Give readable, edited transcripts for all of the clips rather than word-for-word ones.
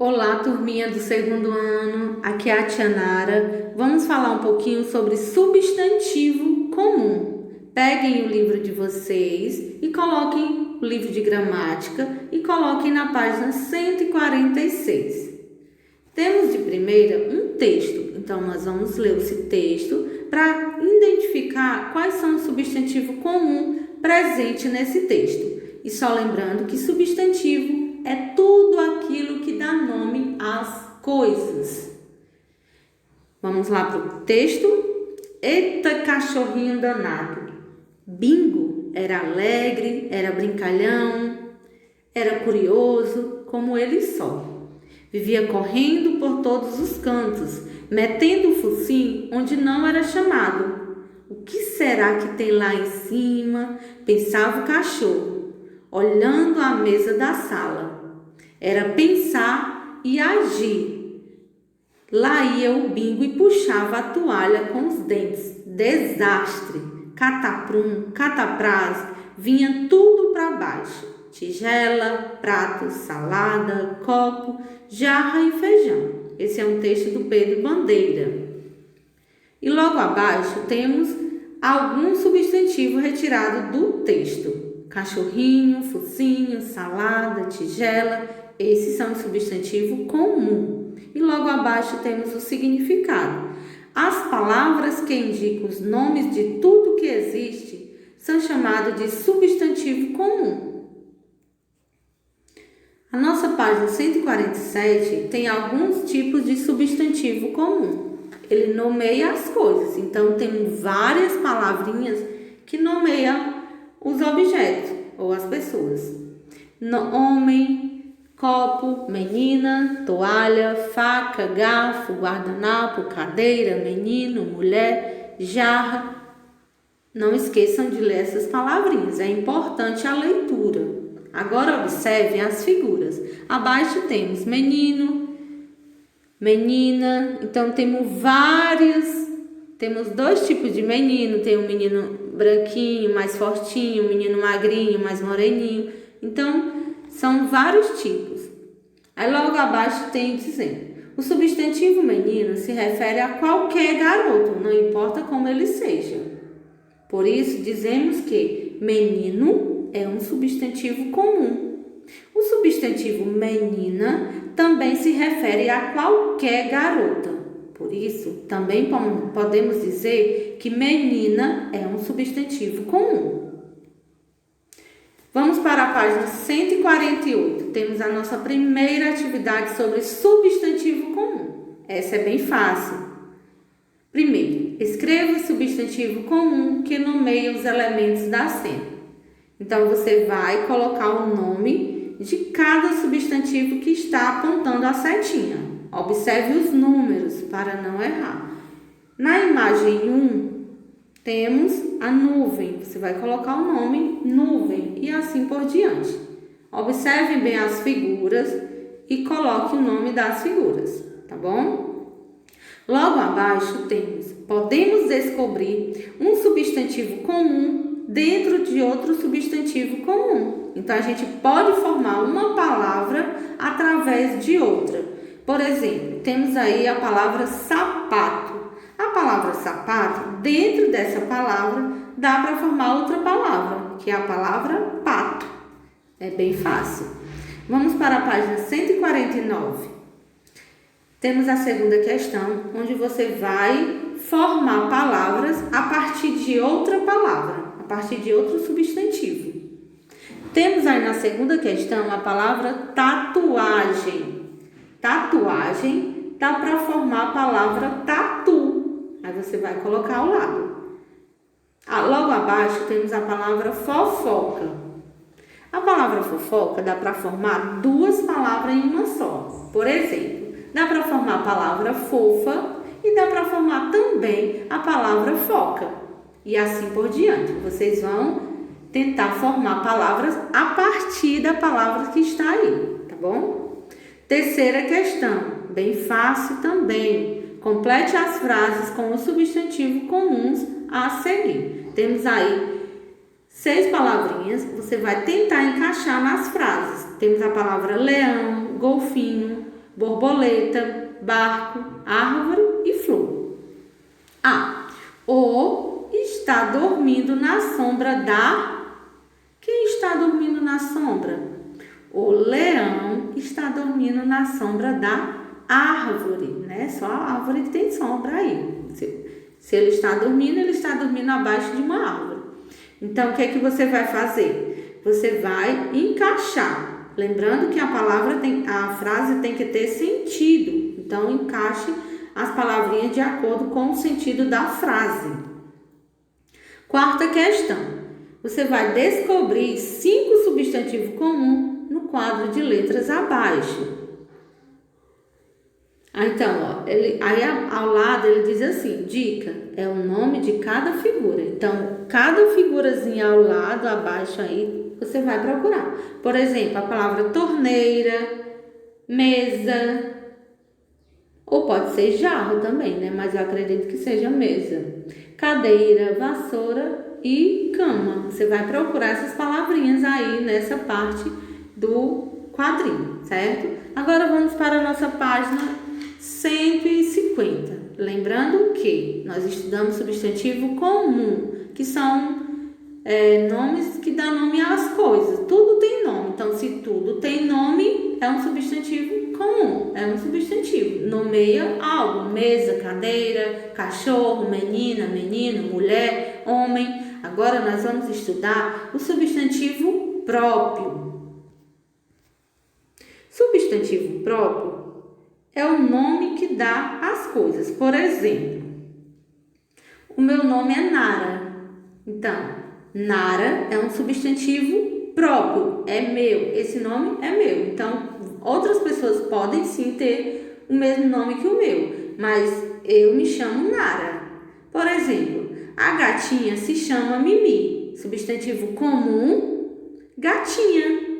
Olá, turminha do segundo ano, aqui é a Tia Nara. Vamos falar um pouquinho sobre substantivo comum. Peguem o livro de vocês e coloquem o livro de gramática e coloquem na página 146. Temos de primeira um texto, então nós vamos ler esse texto para identificar quais são os substantivos comuns presentes nesse texto. E só lembrando que substantivo é tudo aquilo que dá nome às coisas. Vamos lá para o texto. Eita, cachorrinho danado. Bingo era alegre, era brincalhão, era curioso, como ele só. Vivia correndo por todos os cantos, metendo o focinho onde não era chamado. O que será que tem lá em cima? Pensava o cachorro, olhando a mesa da sala. Era pensar e agir. Lá ia o Bingo e puxava a toalha com os dentes. Desastre, cataprum, catapraz, vinha tudo para baixo. Tigela, prato, salada, copo, jarra e feijão. Esse é um texto do Pedro Bandeira. E logo abaixo temos algum substantivo retirado do texto. Cachorrinho, focinho, salada, tigela, esses são os substantivos comuns. E logo abaixo temos o significado. As palavras que indicam os nomes de tudo que existe são chamadas de substantivo comum. A nossa página 147 tem alguns tipos de substantivo comum. Ele nomeia as coisas, então tem várias palavrinhas que nomeiam os objetos ou as pessoas. Homem, copo, menina, toalha, faca, garfo, guardanapo, cadeira, menino, mulher, jarra. Não esqueçam de ler essas palavrinhas, é importante a leitura. Agora observem as figuras. Abaixo temos menino, menina, então temos dois tipos de menino, tem um menino branquinho, mais fortinho, um menino magrinho, mais moreninho. Então, são vários tipos. Aí logo abaixo tem dizendo, o substantivo menino se refere a qualquer garoto, não importa como ele seja. Por isso, dizemos que menino é um substantivo comum. O substantivo menina também se refere a qualquer garota. Por isso, também podemos dizer que menina é um substantivo comum. Vamos para a página 148. Temos a nossa primeira atividade sobre substantivo comum. Essa é bem fácil. Primeiro, escreva o substantivo comum que nomeia os elementos da cena. Então, você vai colocar o nome de cada substantivo que está apontando a setinha. Observe os números para não errar. Na imagem 1, temos a nuvem. Você vai colocar o nome nuvem e assim por diante. Observem bem as figuras e coloque o nome das figuras, tá bom? Logo abaixo podemos descobrir um substantivo comum dentro de outro substantivo comum. Então, a gente pode formar uma palavra através de outra. Por exemplo, temos aí a palavra sapato. A palavra sapato, dentro dessa palavra, dá para formar outra palavra, que é a palavra pato. É bem fácil. Vamos para a página 149. Temos a segunda questão, onde você vai formar palavras a partir de outra palavra, a partir de outro substantivo. Temos aí na segunda questão a palavra tatuagem. Tatuagem dá para formar a palavra tatu. Aí você vai colocar ao lado. Logo abaixo temos a palavra fofoca. A palavra fofoca dá para formar duas palavras em uma só. Por exemplo, dá para formar a palavra fofa e dá para formar também a palavra foca. E assim por diante. Vocês vão tentar formar palavras a partir da palavra que está aí, tá bom? Terceira questão, bem fácil também. Complete as frases com os substantivos comuns a seguir. Temos aí 6 palavrinhas, você vai tentar encaixar nas frases. Temos a palavra leão, golfinho, borboleta, barco, árvore e flor. O está dormindo na sombra da... Quem está dormindo na sombra? O leão está dormindo na sombra da árvore, né? Só a árvore que tem sombra aí. Se ele está dormindo abaixo de uma árvore. Então, o que é que você vai fazer? Você vai encaixar. Lembrando que a frase tem que ter sentido. Então, encaixe as palavrinhas de acordo com o sentido da frase. Quarta questão. Você vai descobrir 5 substantivos comuns no quadro de letras abaixo. Então, ao lado ele diz assim, dica, é o nome de cada figura. Então, cada figurazinha ao lado, abaixo aí, você vai procurar. Por exemplo, a palavra torneira, mesa, ou pode ser jarro também, né? Mas eu acredito que seja mesa. Cadeira, vassoura e cama. Você vai procurar essas palavrinhas aí nessa parte do quadrinho, certo? Agora vamos para a nossa página 150. Lembrando que nós estudamos substantivo comum, que são nomes que dão nome às coisas. Tudo tem nome. Então, se tudo tem nome, é um substantivo comum. É um substantivo. Nomeia algo. Mesa, cadeira, cachorro, menina, menino, mulher, homem. Agora nós vamos estudar o substantivo próprio. Substantivo próprio é o nome que dá às coisas. Por exemplo, o meu nome é Nara. Então, Nara é um substantivo próprio, é meu. Esse nome é meu. Então, outras pessoas podem sim ter o mesmo nome que o meu, mas eu me chamo Nara. Por exemplo, a gatinha se chama Mimi. Substantivo comum, gatinha.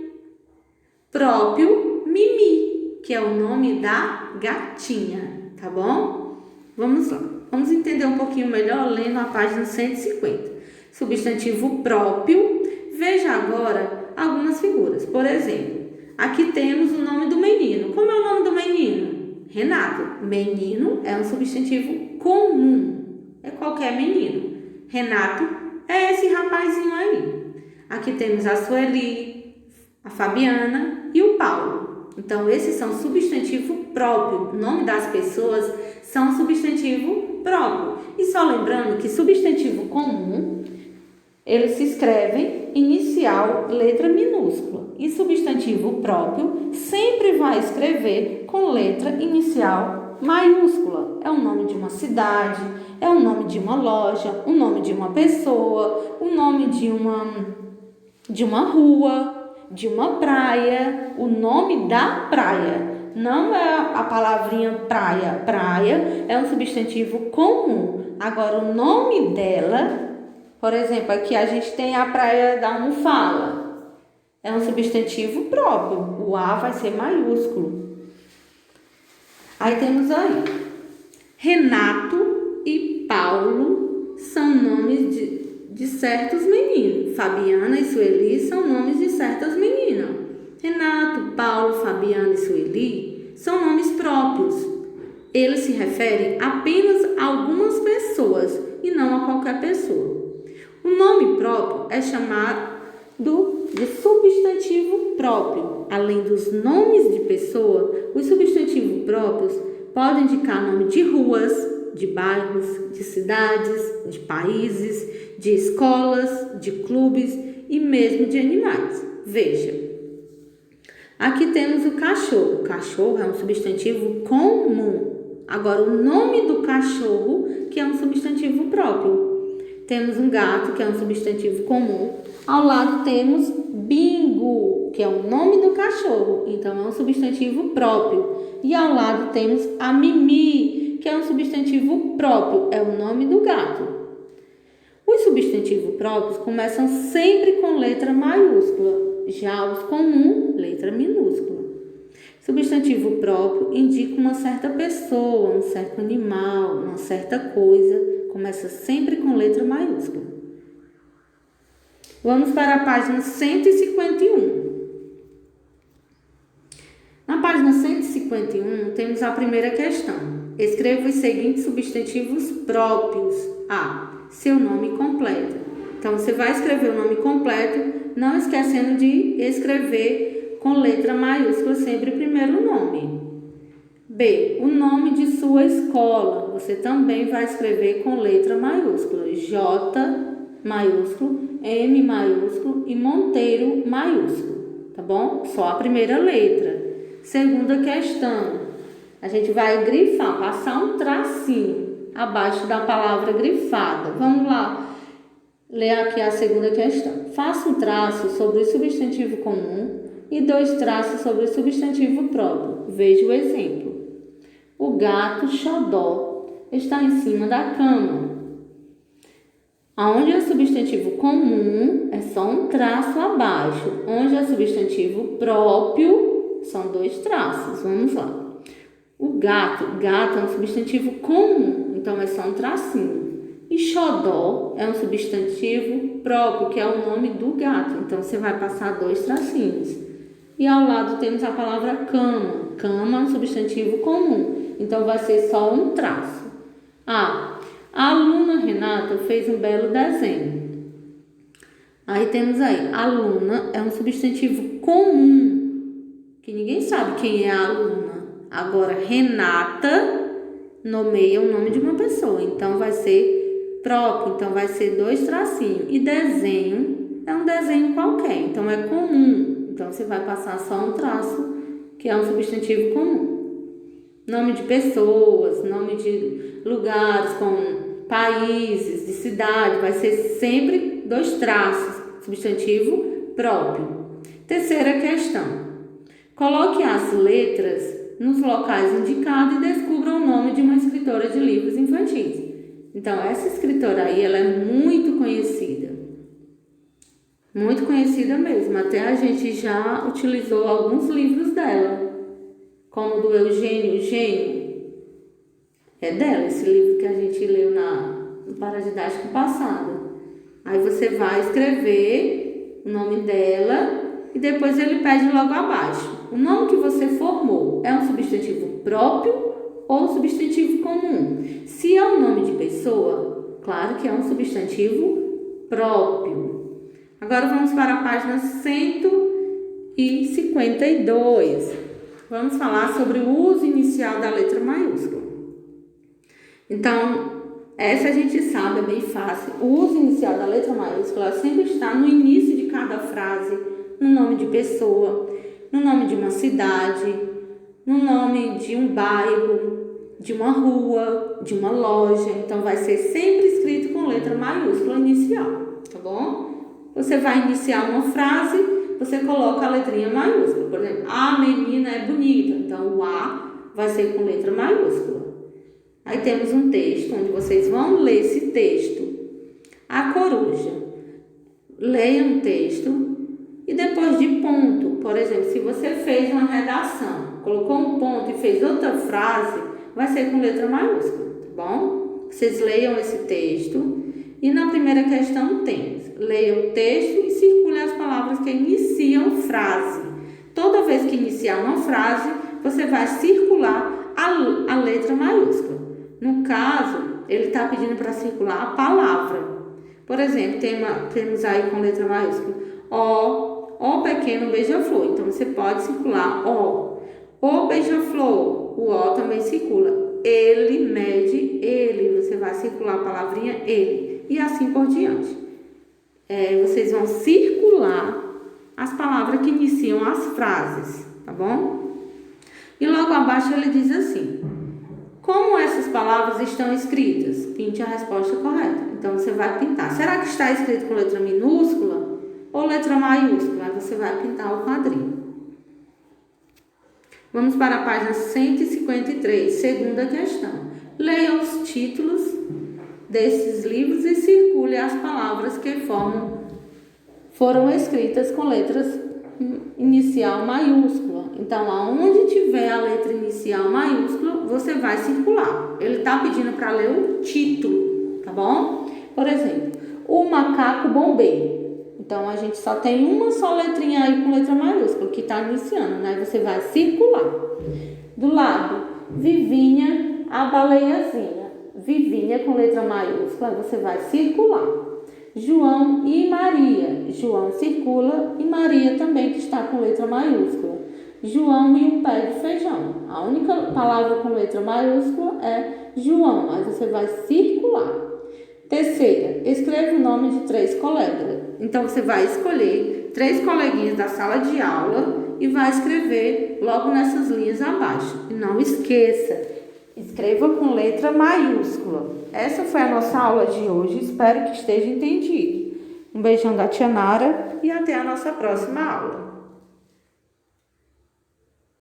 Próprio, Mimi, que é o nome da gatinha, tá bom? Vamos lá. Vamos entender um pouquinho melhor lendo a página 150. Substantivo próprio. Veja agora algumas figuras. Por exemplo, aqui temos o nome do menino. Como é o nome do menino? Renato. Menino é um substantivo comum. É qualquer menino. Renato é esse rapazinho aí. Aqui temos a Sueli, a Fabiana e o Paulo. Então, esses são substantivo próprio. O nome das pessoas são substantivo próprio. E só lembrando que substantivo comum, eles se escrevem inicial, letra minúscula. E substantivo próprio sempre vai escrever com letra inicial maiúscula. É o nome de uma cidade, é o nome de uma loja, o nome de uma pessoa, o nome de uma rua, de uma praia, o nome da praia. Não é a palavrinha praia. Praia é um substantivo comum. Agora, o nome dela, por exemplo, aqui a gente tem a praia da Almofala. É um substantivo próprio. O A vai ser maiúsculo. Aí temos aí Renato e Paulo são nomes de certos meninos. Fabiana e Sueli são nomes de certas meninas. Renato, Paulo, Fabiana e Sueli são nomes próprios. Eles se referem apenas a algumas pessoas e não a qualquer pessoa. O nome próprio é chamado de substantivo próprio. Além dos nomes de pessoa, os substantivos próprios podem indicar nome de ruas, de bairros, de cidades, de países, de escolas, de clubes e mesmo de animais. Veja, aqui temos o cachorro. Cachorro é um substantivo comum. Agora, o nome do cachorro, que é um substantivo próprio. Temos um gato, que é um substantivo comum. Ao lado temos Bingo, que é o nome do cachorro. Então, é um substantivo próprio. E ao lado temos a Mimi, que é um substantivo próprio. É o nome do gato. Os substantivos próprios começam sempre com letra maiúscula. Já os comuns, letra minúscula. Substantivo próprio indica uma certa pessoa, um certo animal, uma certa coisa. Começa sempre com letra maiúscula. Vamos para a página 151. Na página 151, 151, temos a primeira questão. Escreva os seguintes substantivos próprios. A. Seu nome completo. Então, você vai escrever o nome completo, não esquecendo de escrever com letra maiúscula sempre o primeiro nome. B. O nome de sua escola. Você também vai escrever com letra maiúscula. J maiúsculo, M maiúsculo e Monteiro maiúsculo. Tá bom? Só a primeira letra. Segunda questão. A gente vai grifar, passar um tracinho abaixo da palavra grifada. Vamos lá. Ler aqui a segunda questão. Faça um traço sobre o substantivo comum e 2 traços sobre o substantivo próprio. Veja o exemplo. O gato xodó está em cima da cama. Onde é substantivo comum, é só um traço abaixo. Onde é substantivo próprio, são 2 traços. Vamos lá. O gato é um substantivo comum, então é só um tracinho. E xodó é um substantivo próprio, que é o nome do gato. Então, você vai passar 2 tracinhos. E ao lado temos a palavra cama. Cama é um substantivo comum, então vai ser só um traço. A aluna Renata fez um belo desenho. Aí temos aí, aluna é um substantivo comum, que ninguém sabe quem é a aluna. Agora, Renata nomeia o nome de uma pessoa, então vai ser próprio, então vai ser 2 tracinhos. E desenho é um desenho qualquer, então é comum, então você vai passar só um traço, que é um substantivo comum. Nome de pessoas, nome de lugares, como países, de cidade, vai ser sempre 2 traços, substantivo próprio. Terceira questão. Coloque as letras nos locais indicados e descubra o nome de uma escritora de livros infantis. Então, essa escritora aí, ela é muito conhecida. Muito conhecida mesmo. Até a gente já utilizou alguns livros dela. Como o do Eugênio Gênio. É dela esse livro que a gente leu no Paradidático passado. Aí você vai escrever o nome dela e depois ele pede logo abaixo. O nome que você formou é um substantivo próprio ou substantivo comum? Se é um nome de pessoa, claro que é um substantivo próprio. Agora vamos para a página 152. Vamos falar sobre o uso inicial da letra maiúscula. Então, essa a gente sabe, é bem fácil. O uso inicial da letra maiúscula sempre está no início de cada frase, no nome de pessoa, no nome de uma cidade, no nome de um bairro, de uma rua, de uma loja. Então, vai ser sempre escrito com letra maiúscula inicial, tá bom? Você vai iniciar uma frase, você coloca a letrinha maiúscula. Por exemplo, a menina é bonita. Então, o A vai ser com letra maiúscula. Aí temos um texto, onde vocês vão ler esse texto. A coruja. Leiam o texto e depois de ponto. Por exemplo, se você fez uma redação, colocou um ponto e fez outra frase, vai ser com letra maiúscula, tá bom? Vocês leiam esse texto. E na primeira questão temos, leia o texto e circule as palavras que iniciam frase. Toda vez que iniciar uma frase, você vai circular a letra maiúscula. No caso, ele está pedindo para circular a palavra. Por exemplo, temos aí com letra maiúscula, ó pequeno beija-flor. Então, você pode circular ó beija-flor, o ó também circula. Ele mede ele, você vai circular a palavrinha ele. E assim por diante. Vocês vão circular as palavras que iniciam as frases, tá bom? E logo abaixo ele diz assim: como essas palavras estão escritas? Pinte a resposta correta. Então, você vai pintar. Será que está escrito com letra minúscula ou letra maiúscula? Aí você vai pintar o quadrinho. Vamos para a página 153, segunda questão. Leia os títulos desses livros e circule as palavras que foram escritas com letras inicial maiúscula. Então, aonde tiver a letra inicial maiúscula, você vai circular. Ele está pedindo para ler o título, tá bom? Por exemplo, o macaco bombeiro. Então, a gente só tem uma só letrinha aí com letra maiúscula, que está iniciando, né? Você vai circular. Do lado, Vivinha, a baleiazinha. Vivinha com letra maiúscula, você vai circular. João e Maria. João circula e Maria também, que está com letra maiúscula. João e um pé de feijão. A única palavra com letra maiúscula é João, aí você vai circular. Terceira, escreva o nome de 3 colegas. Então, você vai escolher 3 coleguinhas da sala de aula e vai escrever logo nessas linhas abaixo. E não esqueça, escreva com letra maiúscula. Essa foi a nossa aula de hoje, espero que esteja entendido. Um beijão da tia Nara e até a nossa próxima aula.